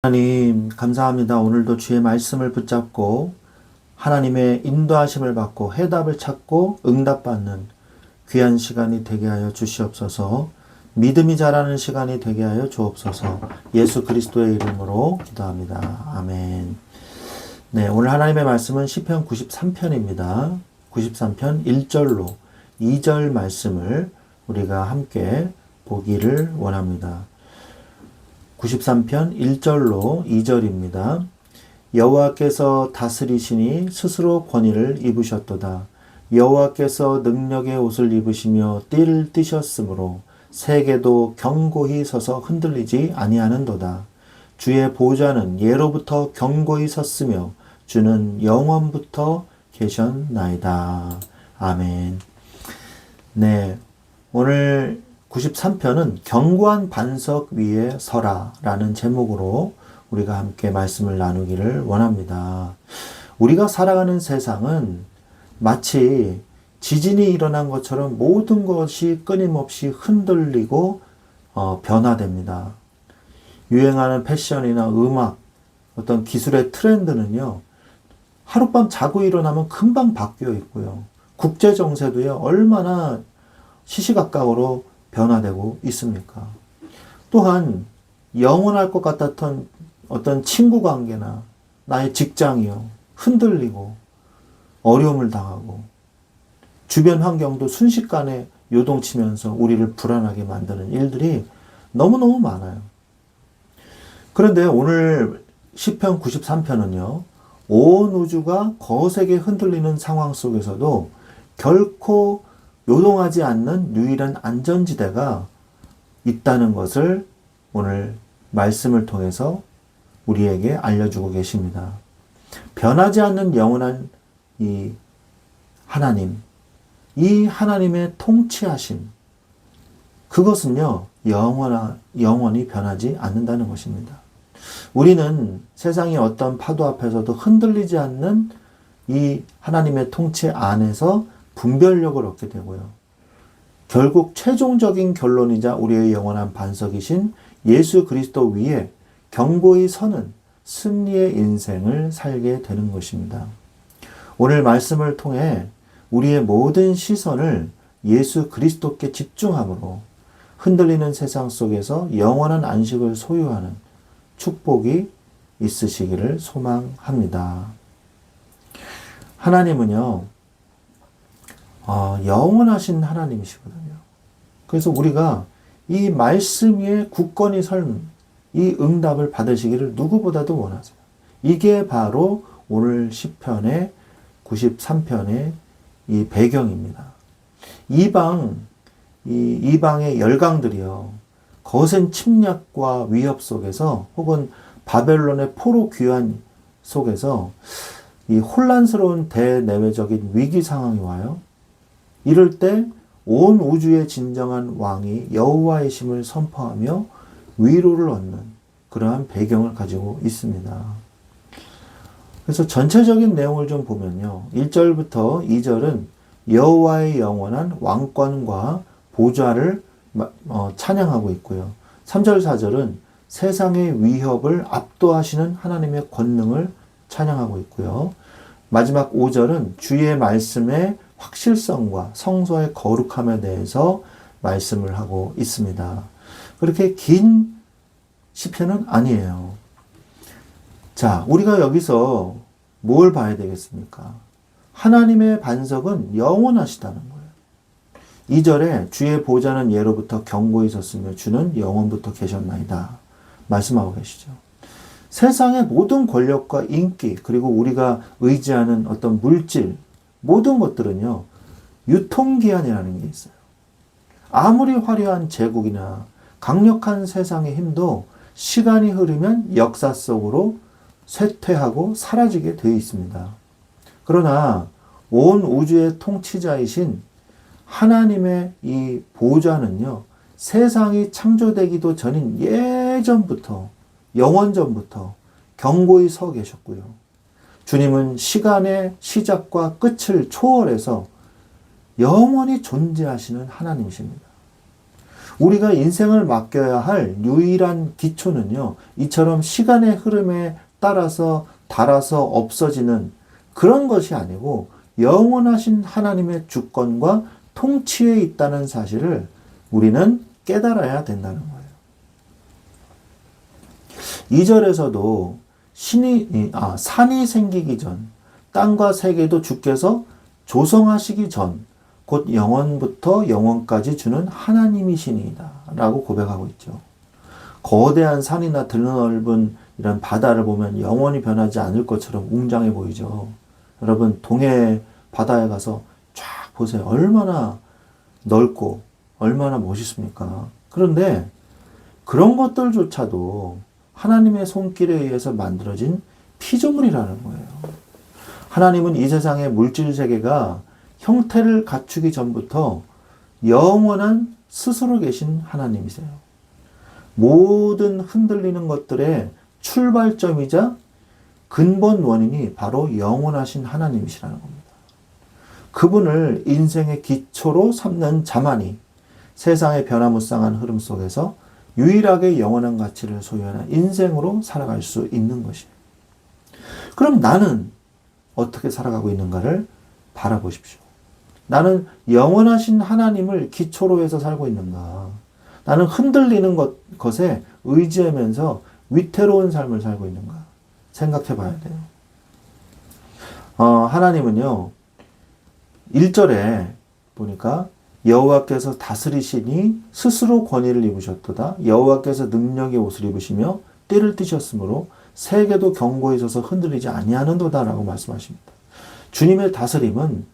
하나님, 감사합니다. 오늘도 주의 말씀을 붙잡고 하나님의 인도하심을 받고 해답을 찾고 응답받는 귀한 시간이 되게 하여 주시옵소서. 믿음이 자라는 시간이 되게 하여 주옵소서. 예수 그리스도의 이름으로 기도합니다. 아멘. 네, 오늘 하나님의 말씀은 시편 93편입니다. 93편 1절로 2절 말씀을 우리가 함께 보기를 원합니다. 93편 1절로 2절입니다. 여호와께서 다스리시니 스스로 권위를 입으셨도다. 여호와께서 능력의 옷을 입으시며 띠를 띠셨으므로 세계도 견고히 서서 흔들리지 아니하는도다. 주의 보좌는 예로부터 견고히 섰으며 주는 영원부터 계셨나이다. 아멘. 네, 오늘 93편은 견고한 반석 위에 서라 라는 제목으로 우리가 함께 말씀을 나누기를 원합니다. 우리가 살아가는 세상은 마치 지진이 일어난 것처럼 모든 것이 끊임없이 흔들리고 변화됩니다. 유행하는 패션이나 음악, 어떤 기술의 트렌드는요, 하룻밤 자고 일어나면 금방 바뀌어 있고요. 국제 정세도요, 얼마나 시시각각으로 변화되고 있습니까? 또한 영원할 것 같았던 어떤 친구 관계나 나의 직장이요, 흔들리고 어려움을 당하고 주변 환경도 순식간에 요동치면서 우리를 불안하게 만드는 일들이 너무너무 많아요. 그런데 오늘 시편 93편은요, 온 우주가 거세게 흔들리는 상황 속에서도 결코 요동하지 않는 유일한 안전지대가 있다는 것을 오늘 말씀을 통해서 우리에게 알려주고 계십니다. 변하지 않는 영원한 이 하나님, 이 하나님의 통치하심, 그것은요, 영원히 변하지 않는다는 것입니다. 우리는 세상의 어떤 파도 앞에서도 흔들리지 않는 이 하나님의 통치 안에서 분별력을 얻게 되고요. 결국 최종적인 결론이자 우리의 영원한 반석이신 예수 그리스도 위에 견고히 서는 승리의 인생을 살게 되는 것입니다. 오늘 말씀을 통해 우리의 모든 시선을 예수 그리스도께 집중함으로 흔들리는 세상 속에서 영원한 안식을 소유하는 축복이 있으시기를 소망합니다. 하나님은요, 영원하신 하나님이시거든요. 그래서 우리가 이 말씀 위에 굳건히 선 이 응답을 받으시기를 누구보다도 원하세요. 이게 바로 오늘 시편의 93편의 이 배경입니다. 이방의 열강들이요, 거센 침략과 위협 속에서 혹은 바벨론의 포로 귀환 속에서 이 혼란스러운 대내외적인 위기 상황이 와요. 이럴 때 온 우주의 진정한 왕이 여호와의 심을 선포하며 위로를 얻는 그러한 배경을 가지고 있습니다. 그래서 전체적인 내용을 좀 보면요, 1절부터 2절은 여호와의 영원한 왕권과 보좌를 찬양하고 있고요. 3절, 4절은 세상의 위협을 압도하시는 하나님의 권능을 찬양하고 있고요. 마지막 5절은 주의 말씀의 확실성과 성소의 거룩함에 대해서 말씀을 하고 있습니다. 그렇게 긴 시편은 아니에요. 자, 우리가 여기서 뭘 봐야 되겠습니까? 하나님의 반석은 영원하시다는 거예요. 2절에 주의 보좌는 예로부터 견고히 섰으며 주는 영원부터 계셨나이다 말씀하고 계시죠. 세상의 모든 권력과 인기, 그리고 우리가 의지하는 어떤 물질, 모든 것들은요, 유통기한이라는 게 있어요. 아무리 화려한 제국이나 강력한 세상의 힘도 시간이 흐르면 역사 속으로 쇠퇴하고 사라지게 되어 있습니다. 그러나 온 우주의 통치자이신 하나님의 이 보좌는요, 세상이 창조되기도 전인 예전부터, 영원전부터 견고히 서 계셨고요. 주님은 시간의 시작과 끝을 초월해서 영원히 존재하시는 하나님이십니다. 우리가 인생을 맡겨야 할 유일한 기초는요, 이처럼 시간의 흐름에 따라서 닳아서 없어지는 그런 것이 아니고 영원하신 하나님의 주권과 통치에 있다는 사실을 우리는 깨달아야 된다는 거예요. 2절에서도 산이 생기기 전, 땅과 세계도 주께서 조성하시기 전, 곧 영원부터 영원까지 주는 하나님이시니이다 라고 고백하고 있죠. 거대한 산이나 드넓은 이런 바다를 보면 영원히 변하지 않을 것처럼 웅장해 보이죠. 여러분, 동해 바다에 가서 쫙 보세요. 얼마나 넓고 얼마나 멋있습니까? 그런데 그런 것들조차도 하나님의 손길에 의해서 만들어진 피조물이라는 거예요. 하나님은 이 세상의 물질 세계가 형태를 갖추기 전부터 영원한 스스로 계신 하나님이세요. 모든 흔들리는 것들의 출발점이자 근본 원인이 바로 영원하신 하나님이시라는 겁니다. 그분을 인생의 기초로 삼는 자만이 세상의 변화무쌍한 흐름 속에서 유일하게 영원한 가치를 소유하는 인생으로 살아갈 수 있는 것이에요. 그럼 나는 어떻게 살아가고 있는가를 바라보십시오. 나는 영원하신 하나님을 기초로 해서 살고 있는가? 나는 흔들리는 것에 의지하면서 위태로운 삶을 살고 있는가? 생각해 봐야 돼요. 하나님은요, 1절에 보니까 여호와께서 다스리시니 스스로 권위를 입으셨도다. 여호와께서 능력의 옷을 입으시며 띠를 띠셨으므로 세계도 견고히 서서 흔들리지 아니하는도다 라고 말씀하십니다. 주님의 다스림은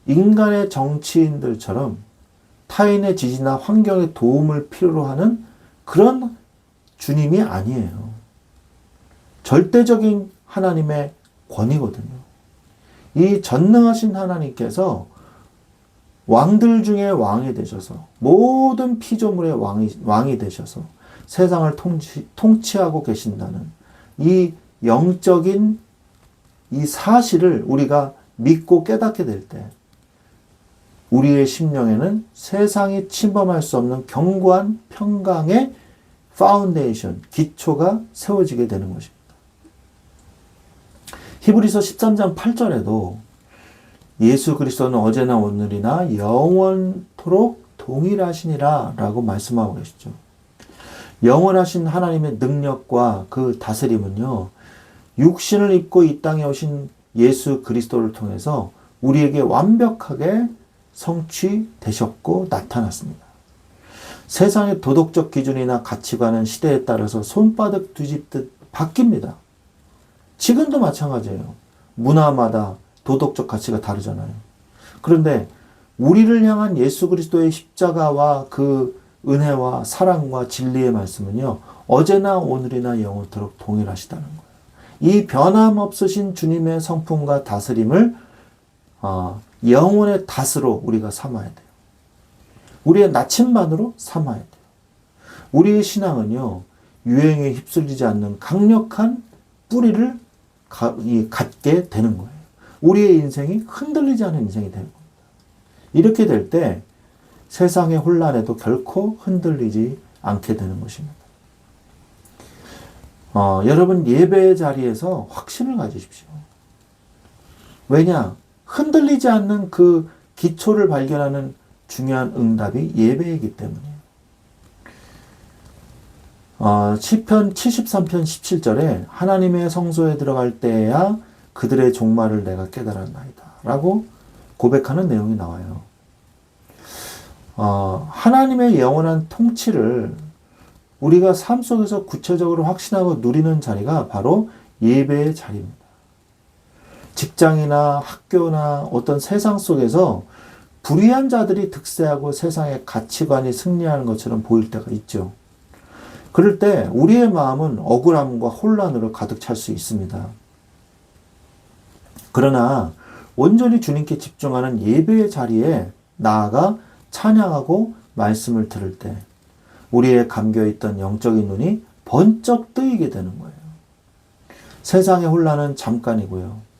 인간의 정치인들처럼 타인의 지지나 환경의 도움을 필요로 하는 그런 주님이 아니에요. 절대적인 하나님의 권위거든요. 이 전능하신 하나님께서 왕들 중에 왕이 되셔서 모든 피조물의 왕이 되셔서 세상을 통치하고 계신다는 이 영적인 이 사실을 우리가 믿고 깨닫게 될 때 우리의 심령에는 세상이 침범할 수 없는 견고한 평강의 파운데이션, 기초가 세워지게 되는 것입니다. 히브리서 13장 8절에도 예수 그리스도는 어제나 오늘이나 영원토록 동일하시니라 라고 말씀하고 계시죠. 영원하신 하나님의 능력과 그 다스림은요, 육신을 입고 이 땅에 오신 예수 그리스도를 통해서 우리에게 완벽하게 성취되셨고 나타났습니다. 세상의 도덕적 기준이나 가치관은 시대에 따라서 손바닥 뒤집듯 바뀝니다. 지금도 마찬가지예요. 문화마다 도덕적 가치가 다르잖아요. 그런데 우리를 향한 예수 그리스도의 십자가와 그 은혜와 사랑과 진리의 말씀은요, 어제나 오늘이나 영원토록 동일하시다는 거예요. 이 변함없으신 주님의 성품과 다스림을 영혼의 닷으로 우리가 삼아야 돼요. 우리의 나침반으로 삼아야 돼요. 우리의 신앙은요, 유행에 휩쓸리지 않는 강력한 뿌리를 갖게 되는 거예요. 우리의 인생이 흔들리지 않은 인생이 되는 겁니다. 이렇게 될 때 세상의 혼란에도 결코 흔들리지 않게 되는 것입니다. 여러분 예배의 자리에서 확신을 가지십시오. 왜냐? 흔들리지 않는 그 기초를 발견하는 중요한 응답이 예배이기 때문이에요. 시편 73편 17절에 하나님의 성소에 들어갈 때야 그들의 종말을 내가 깨달았나이다 라고 고백하는 내용이 나와요. 하나님의 영원한 통치를 우리가 삶 속에서 구체적으로 확신하고 누리는 자리가 바로 예배의 자리입니다. 직장이나 학교나 어떤 세상 속에서 불의한 자들이 득세하고 세상의 가치관이 승리하는 것처럼 보일 때가 있죠. 그럴 때 우리의 마음은 억울함과 혼란으로 가득 찰 수 있습니다. 그러나 온전히 주님께 집중하는 예배의 자리에 나아가 찬양하고 말씀을 들을 때 우리의 감겨있던 영적인 눈이 번쩍 뜨이게 되는 거예요. 세상의 혼란은 잠깐이고요.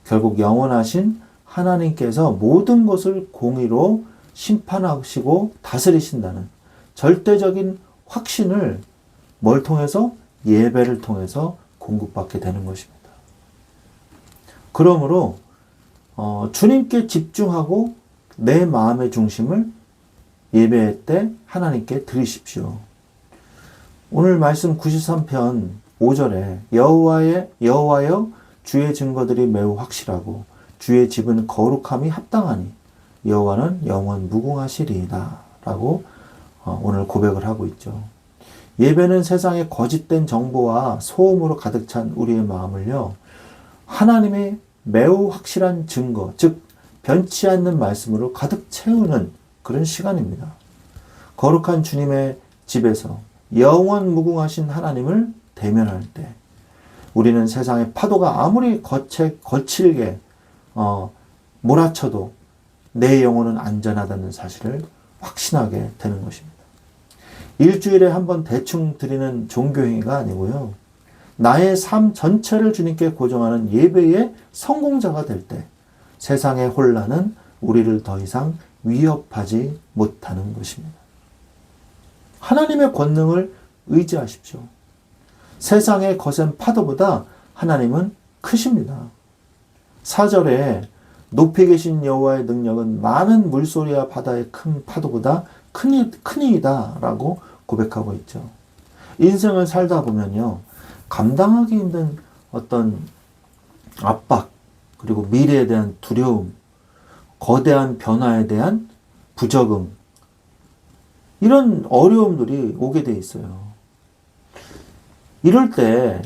결국 영원하신 하나님께서 모든 것을 공의로 심판하시고 다스리신다는 절대적인 확신을 뭘 통해서? 예배를 통해서 공급받게 되는 것입니다. 그러므로 주님께 집중하고 내 마음의 중심을 예배 때 하나님께 드리십시오. 오늘 말씀 93편 5절에 여호와여 주의 증거들이 매우 확실하고 주의 집은 거룩함이 합당하니 여호와는 영원 무궁하시리이다 라고 오늘 고백을 하고 있죠. 예배는 세상의 거짓된 정보와 소음으로 가득 찬 우리의 마음을요, 하나님의 매우 확실한 증거, 즉 변치 않는 말씀으로 가득 채우는 그런 시간입니다. 거룩한 주님의 집에서 영원 무궁하신 하나님을 대면할 때 우리는 세상의 파도가 아무리 거칠게 몰아쳐도 내 영혼은 안전하다는 사실을 확신하게 되는 것입니다. 일주일에 한 번 대충 드리는 종교행위가 아니고요. 나의 삶 전체를 주님께 고정하는 예배의 성공자가 될 때 세상의 혼란은 우리를 더 이상 위협하지 못하는 것입니다. 하나님의 권능을 의지하십시오. 세상의 거센 파도보다 하나님은 크십니다. 4절에 높이 계신 여호와의 능력은 많은 물소리와 바다의 큰 파도보다 크니이다 라고 고백하고 있죠. 인생을 살다 보면요, 감당하기 힘든 어떤 압박, 그리고 미래에 대한 두려움, 거대한 변화에 대한 부적응, 이런 어려움들이 오게 돼 있어요. 이럴 때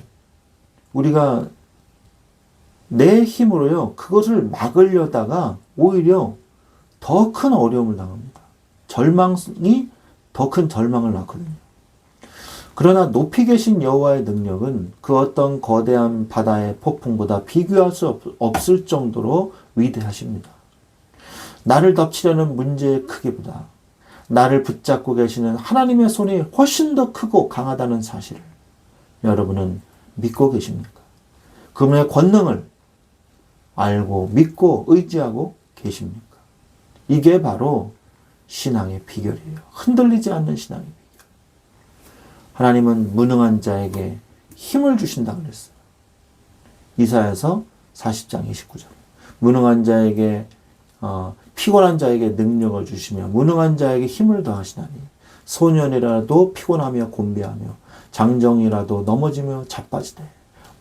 우리가 내 힘으로요, 그것을 막으려다가 오히려 더 큰 어려움을 당합니다. 절망이 더 큰 절망을 낳거든요. 그러나 높이 계신 여호와의 능력은 그 어떤 거대한 바다의 폭풍보다 비교할 수 없을 정도로 위대하십니다. 나를 덮치려는 문제의 크기보다 나를 붙잡고 계시는 하나님의 손이 훨씬 더 크고 강하다는 사실을 여러분은 믿고 계십니까? 그분의 권능을 알고 믿고 의지하고 계십니까? 이게 바로 신앙의 비결이에요. 흔들리지 않는 신앙의 비결. 하나님은 무능한 자에게 힘을 주신다 그랬어요. 이사야서 40장 29절. 무능한 자에게 피곤한 자에게 능력을 주시며 무능한 자에게 힘을 더하시나니 소년이라도 피곤하며 곤비하며 장정이라도 넘어지며 자빠지되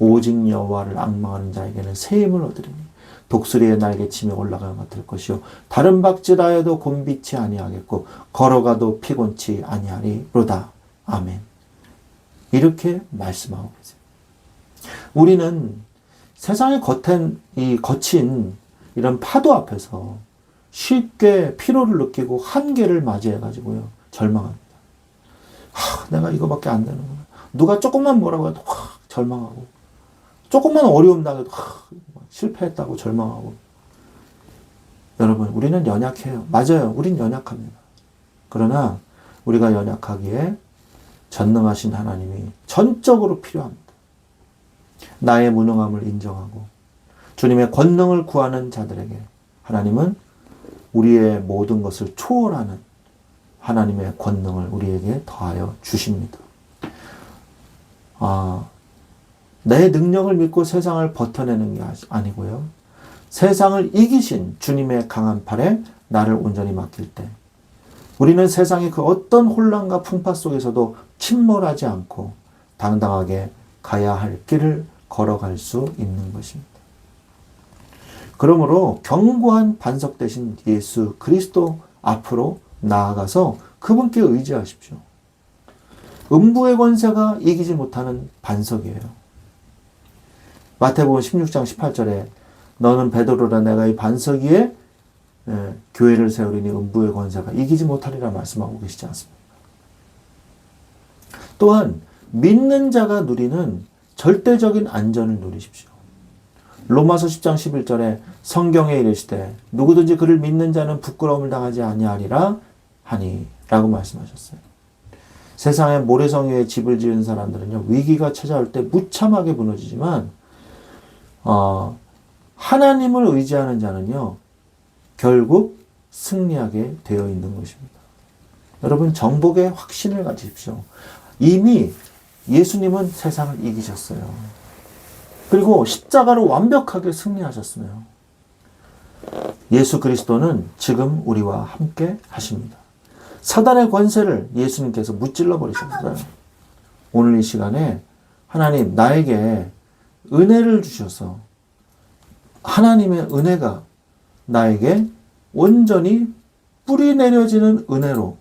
오직 여호와를 앙망하는 자에게는 새 힘을 얻으리니 독수리의 날개치며 올라가 같을 것이요 다른 박질하여도 곤비치 아니하겠고 걸어가도 피곤치 아니하리로다. 아멘. 이렇게 말씀하고 계세요. 우리는 세상의 거친 이런 파도 앞에서 쉽게 피로를 느끼고 한계를 맞이해가지고요, 절망합니다. 내가 이거밖에 안 되는구나. 누가 조금만 뭐라고 해도 확 절망하고, 조금만 어려움 당해도 실패했다고 절망하고. 여러분, 우리는 연약해요. 맞아요. 우린 연약합니다. 그러나 우리가 연약하기에 전능하신 하나님이 전적으로 필요합니다. 나의 무능함을 인정하고 주님의 권능을 구하는 자들에게 하나님은 우리의 모든 것을 초월하는 하나님의 권능을 우리에게 더하여 주십니다. 내 능력을 믿고 세상을 버텨내는 게 아니고요. 세상을 이기신 주님의 강한 팔에 나를 온전히 맡길 때 우리는 세상의 그 어떤 혼란과 풍파 속에서도 침몰하지 않고 당당하게 가야 할 길을 걸어갈 수 있는 것입니다. 그러므로 견고한 반석 대신 예수 그리스도 앞으로 나아가서 그분께 의지하십시오. 음부의 권세가 이기지 못하는 반석이에요. 마태복음 16장 18절에 너는 베드로라 내가 이 반석 위에 교회를 세우리니 음부의 권세가 이기지 못하리라 말씀하고 계시지 않습니까? 또한 믿는 자가 누리는 절대적인 안전을 누리십시오. 로마서 10장 11절에 성경에 이르시되 누구든지 그를 믿는 자는 부끄러움을 당하지 아니하리라 하니 라고 말씀하셨어요. 세상에 모래성 위에 집을 지은 사람들은요, 위기가 찾아올 때 무참하게 무너지지만 하나님을 의지하는 자는요 결국 승리하게 되어 있는 것입니다. 여러분 정복의 확신을 가지십시오. 이미 예수님은 세상을 이기셨어요. 그리고 십자가로 완벽하게 승리하셨으며 예수 그리스도는 지금 우리와 함께 하십니다. 사단의 권세를 예수님께서 무찔러 버리셨어요. 오늘 이 시간에 하나님 나에게 은혜를 주셔서 하나님의 은혜가 나에게 온전히 뿌리 내려지는 은혜로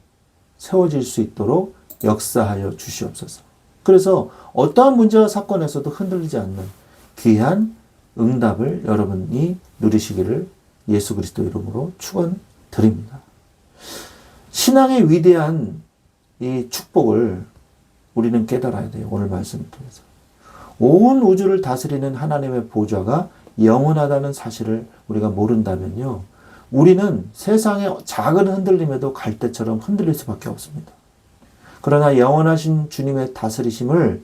세워질 수 있도록 역사하여 주시옵소서. 그래서 어떠한 문제와 사건에서도 흔들리지 않는 귀한 응답을 여러분이 누리시기를 예수 그리스도 이름으로 축원드립니다. 신앙의 위대한 이 축복을 우리는 깨달아야 돼요. 오늘 말씀을 통해서. 온 우주를 다스리는 하나님의 보좌가 영원하다는 사실을 우리가 모른다면요. 우리는 세상의 작은 흔들림에도 갈대처럼 흔들릴 수밖에 없습니다. 그러나 영원하신 주님의 다스리심을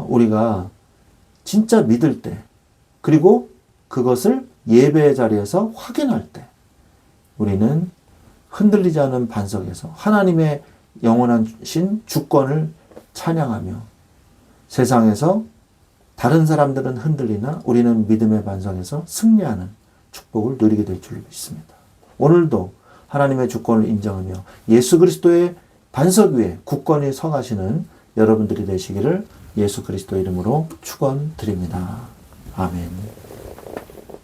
우리가 진짜 믿을 때, 그리고 그것을 예배의 자리에서 확인할 때 우리는 흔들리지 않은 반석에서 하나님의 영원하신 주권을 찬양하며 세상에서 다른 사람들은 흔들리나 우리는 믿음의 반석에서 승리하는 축복을 누리게 될 줄 믿습니다. 오늘도 하나님의 주권을 인정하며 예수 그리스도의 반석 위에 굳건히 서가시는 여러분들이 되시기를 예수 그리스도 이름으로 축원드립니다. 아멘.